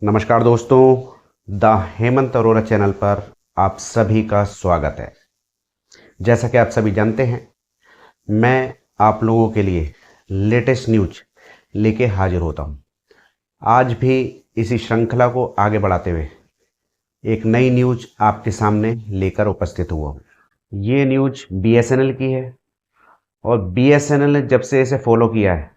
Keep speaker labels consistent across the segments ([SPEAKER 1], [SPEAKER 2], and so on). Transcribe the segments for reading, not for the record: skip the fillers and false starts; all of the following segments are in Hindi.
[SPEAKER 1] नमस्कार दोस्तों, द हेमंत अरोरा चैनल पर आप सभी का स्वागत है। जैसा कि आप सभी जानते हैं, मैं आप लोगों के लिए लेटेस्ट न्यूज लेके हाजिर होता हूं। आज भी इसी श्रृंखला को आगे बढ़ाते हुए एक नई न्यूज आपके सामने लेकर उपस्थित हुआ हूं। ये न्यूज BSNL की है और BSNL ने जब से इसे फॉलो किया है,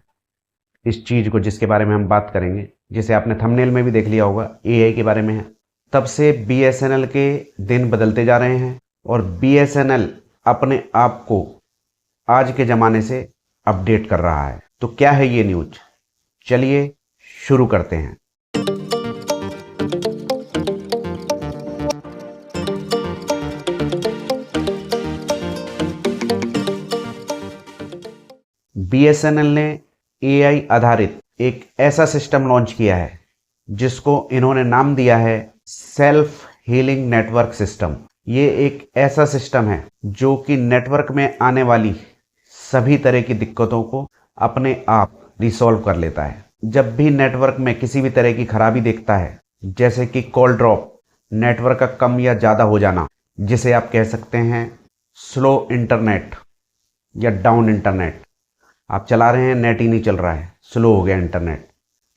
[SPEAKER 1] इस चीज़ को जिसके बारे में हम बात करेंगे, जिसे आपने थंबनेल में भी देख लिया होगा, AI के बारे में है, तब से BSNL के दिन बदलते जा रहे हैं और BSNL अपने आप को आज के ज़माने से अपडेट कर रहा है। तो क्या है ये न्यूज, चलिए शुरू करते हैं। BSNL ने AI आधारित एक ऐसा सिस्टम लॉन्च किया है जिसको इन्होंने नाम दिया है सेल्फ हीलिंग नेटवर्क सिस्टम। ये एक ऐसा सिस्टम है जो कि नेटवर्क में आने वाली सभी तरह की दिक्कतों को अपने आप रिसॉल्व कर लेता है। जब भी नेटवर्क में किसी भी तरह की खराबी देखता है, जैसे कि कॉल ड्रॉप, नेटवर्क का कम या ज़्यादा हो जाना, जिसे आप कह सकते हैं स्लो इंटरनेट या डाउन इंटरनेट, आप चला रहे हैं, नेट ही नहीं चल रहा है, स्लो हो गया इंटरनेट,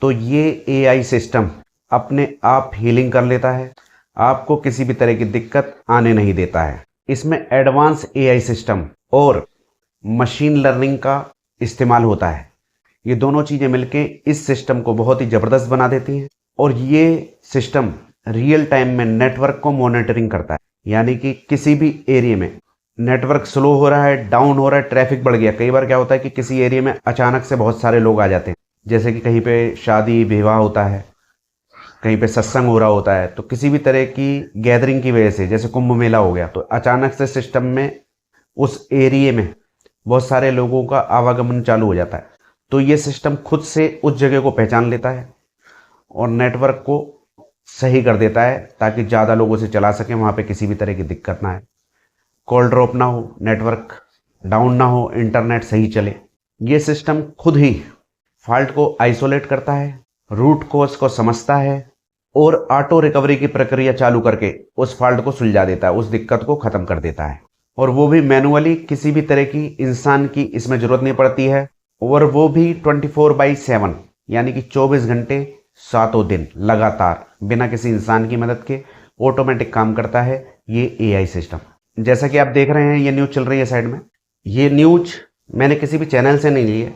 [SPEAKER 1] तो ये AI सिस्टम अपने आप हीलिंग कर लेता है, आपको किसी भी तरह की दिक्कत आने नहीं देता है। इसमें एडवांस AI सिस्टम और मशीन लर्निंग का इस्तेमाल होता है। ये दोनों चीज़ें मिलके इस सिस्टम को बहुत ही ज़बरदस्त बना देती हैं और ये सिस्टम रियल टाइम में नेटवर्क को मॉनिटरिंग करता है। यानी कि किसी भी एरिया में नेटवर्क स्लो हो रहा है, डाउन हो रहा है, ट्रैफिक बढ़ गया। कई बार क्या होता है कि किसी एरिया में अचानक से बहुत सारे लोग आ जाते हैं, जैसे कि कहीं पे शादी विवाह होता है, कहीं पे सत्संग हो रहा होता है, तो किसी भी तरह की गैदरिंग की वजह से, जैसे कुंभ मेला हो गया, तो अचानक से सिस्टम में उस एरिया में बहुत सारे लोगों का आवागमन चालू हो जाता है। तो ये सिस्टम खुद से उस जगह को पहचान लेता है और नेटवर्क को सही कर देता है ताकि ज़्यादा लोगों से चला सके, वहाँ पे किसी भी तरह की दिक्कत ना आए, कॉल ड्रॉप ना हो, नेटवर्क डाउन ना हो, इंटरनेट सही चले। ये सिस्टम खुद ही फॉल्ट को आइसोलेट करता है, रूट कॉज को समझता है और ऑटो रिकवरी की प्रक्रिया चालू करके उस फॉल्ट को सुलझा देता है, उस दिक्कत को ख़त्म कर देता है। और वो भी मैनुअली, किसी भी तरह की इंसान की इसमें ज़रूरत नहीं पड़ती है, और वो भी 24/7, यानी कि 24 घंटे 7 दिन लगातार बिना किसी इंसान की मदद के ऑटोमेटिक काम करता है ये AI सिस्टम। जैसा कि आप देख रहे हैं, ये न्यूज़ चल रही है साइड में। ये न्यूज़ मैंने किसी भी चैनल से नहीं ली है,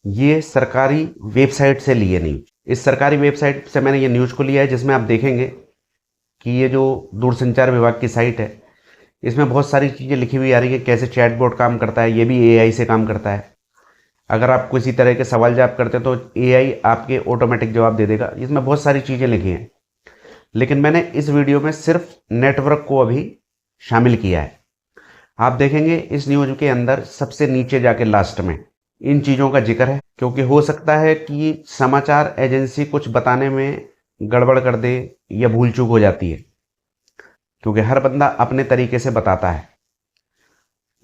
[SPEAKER 1] ये सरकारी वेबसाइट से ली है न्यूज़। इस सरकारी वेबसाइट से मैंने ये न्यूज़ को लिया है, जिसमें आप देखेंगे कि ये जो दूरसंचार विभाग की साइट है, इसमें बहुत सारी चीज़ें लिखी हुई आ रही है, कैसे चैटबॉट काम करता है, ये भी AI से काम करता है। अगर आप किसी तरह के सवाल जवाब करते हैं तो AI आपके ऑटोमेटिक जवाब दे देगा। इसमें बहुत सारी चीज़ें लिखी हैं, लेकिन मैंने इस वीडियो में सिर्फ नेटवर्क को अभी शामिल किया है। आप देखेंगे इस न्यूज के अंदर सबसे नीचे जाके लास्ट में इन चीज़ों का जिक्र है, क्योंकि हो सकता है कि समाचार एजेंसी कुछ बताने में गड़बड़ कर दे या भूल चूक हो जाती है, क्योंकि हर बंदा अपने तरीके से बताता है।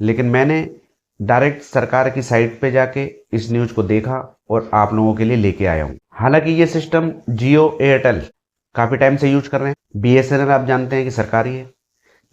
[SPEAKER 1] लेकिन मैंने डायरेक्ट सरकार की साइट पे जाके इस न्यूज़ को देखा और आप लोगों के लिए लेके आया हूँ। हालांकि ये सिस्टम जियो एयरटेल काफ़ी टाइम से यूज कर रहे हैं। BSNL आप जानते हैं कि सरकारी है,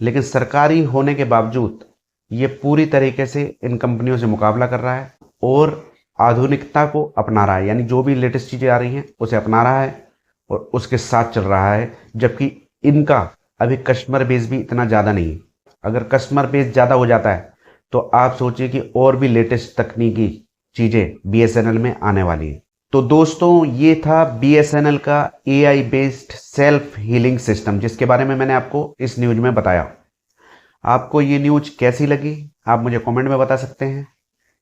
[SPEAKER 1] लेकिन सरकारी होने के बावजूद ये पूरी तरीके से इन कंपनियों से मुकाबला कर रहा है और आधुनिकता को अपना रहा है। यानी जो भी लेटेस्ट चीज़ें आ रही हैं उसे अपना रहा है और उसके साथ चल रहा है, जबकि इनका अभी कस्टमर बेस भी इतना ज़्यादा नहीं है। अगर कस्टमर बेस ज़्यादा हो जाता है तो आप सोचिए कि और भी लेटेस्ट तकनीकी चीज़ें BSNL में आने वाली हैं। तो दोस्तों, ये था BSNL का AI based self healing system, जिसके बारे में मैंने आपको इस न्यूज में बताया। आपको ये न्यूज कैसी लगी आप मुझे कमेंट में बता सकते हैं।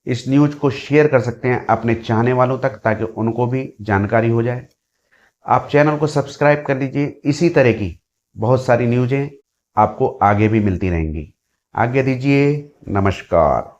[SPEAKER 1] इस न्यूज को शेयर कर सकते हैं अपने चाहने वालों तक, ताकि उनको भी जानकारी हो जाए। आप चैनल को सब्सक्राइब कर लीजिए, इसी तरह की बहुत सारी न्यूज़ें आपको आगे भी मिलती रहेंगी। आज्ञा दीजिए, नमस्कार।